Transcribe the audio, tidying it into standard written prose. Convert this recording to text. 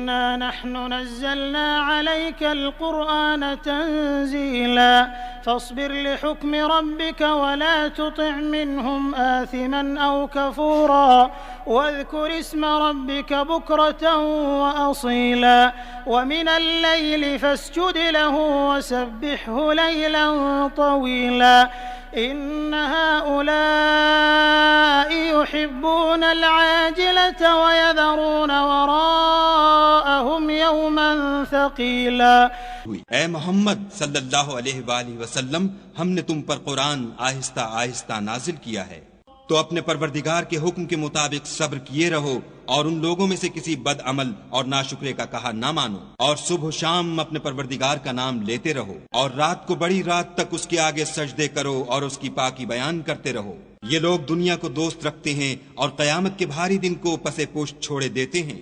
इन्ना नहनु नज़्ज़लना अलैकल कुरआन तंज़ीला फस्बिर लिहुक्मि रब्बिका वला तुति' मिनहुम आथिमन औ कफूरा वज़्कुर इस्म रब्बिका बुक्रतन व असीला व मिनल लैलि फस्जुद लहु वसब्बिहु लैलन तवीला इन्न हाउलाइ युहिब्बूनल आजिलता व यदरून वराअहुम यौमन थक़ीला। ऐ मोहम्मद सल्लल्लाहु अलैहि वसल्लम, हमने तुम पर कुरान आहिस्ता आहिस्ता नाजिल किया है, तो अपने परवरदिगार के हुक्म के मुताबिक सब्र किए रहो और उन लोगों में से किसी बद अमल और नाशुक्रे का कहा ना मानो, और सुबह शाम अपने परवरदिगार का नाम लेते रहो, और रात को बड़ी रात तक उसके आगे सजदे करो और उसकी पाकी बयान करते रहो। ये लोग दुनिया को दोस्त रखते हैं और कयामत के भारी दिन को पसे पुष्ट छोड़े देते हैं।